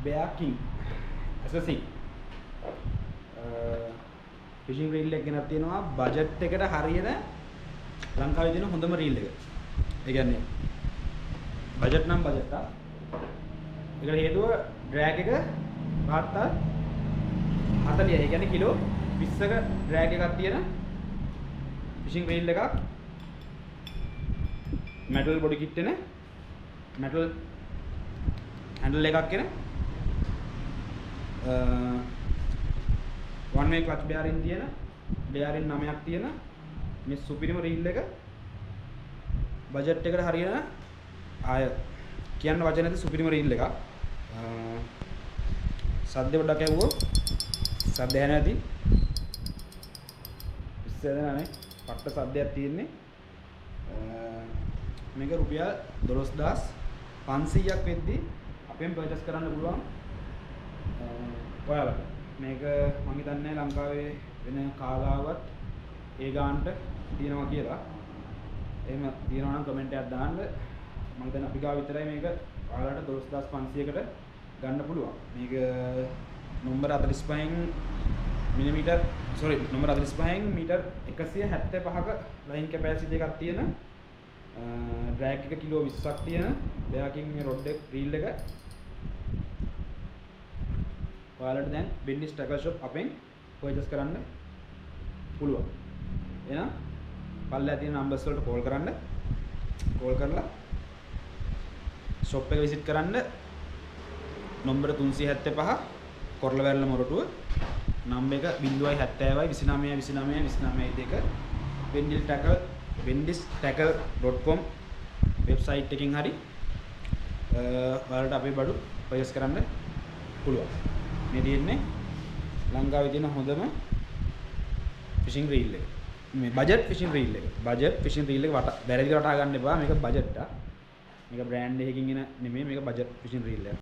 Bear King assassin fishing reel එක ගෙනත් තියෙනවා බජට් එකට හරියන ලංකාවේ තියෙන හොඳම reel එක. ඒ කියන්නේ බජට් නම් බජට් ආ. ඒකට හේතුව drag එක වාර්තා 40. ඒ කියන්නේ කිලෝ 20ක drag එකක් තියෙන fishing reel එකක්. metal body kit එන metal handle එකක් එන one way clutch bearing තියෙන bearing 9ක් තියෙන මේ සුපිරිම reel එක බජට් එකට හරියන ආය කියන්න වචන නැති සුපිරිම reel එකක්. සද්ද පොඩ්ඩක් ඇහුවොත් සද්ද ඇහෙන්නේ නැති ඉස්සෙල්ලා නේ පට්ට සද්දයක් තියෙන්නේ. මේක රුපියල් 12500ක් වෙද්දි අපෙන් පර්චේස් කරන්න පුළුවන් ඔයාලට. මේක මම හිතන්නේ ලංකාවේ වෙන කාගාවත් ඒ ගානට තියෙනවා කියලා. එහෙම තියෙනවා නම් කමෙන්ට් එකක් දාන්න. මම හිතන්නේ අපි ගාව විතරයි මේක ඔයාලට 12500කට ගන්න පුළුවන්. මේක නම්බර 45න් මිලිමීටර් නම්බර 45න් මීටර් 175ක ලයින් කැපැසිටි එකක් තියෙන drag එක කිලෝ 20ක් තියෙන bearing මේ rod එක reel එක ඔයාලට දැන් Bendis Tackle Shop අපෙන් purchase කරන්න පුළුවන්. එහෙනම් පල්ලෙහා තියෙන numbers වලට call කරන්න. call කරලා shop එක visit කරන්න. නම්බර 375 කොරළවැල්ල මොරටුව. නම්බර එක 070 29 29 29 bendistackle.com වෙබ්සයිට් එකකින් හරි ඔයාලට අපේ බඩු purchase කරන්න පුළුවන්. මේ තියෙන්නේ ලංකාවේ තියෙන හොඳම fishing reel එක. මේ budget fishing reel එක. budget fishing reel එක වැරදිට වටහා ගන්න එපා. මේක budget මේක brand එකකින් එන නෙමෙයි. මේක budget fishing reel එක.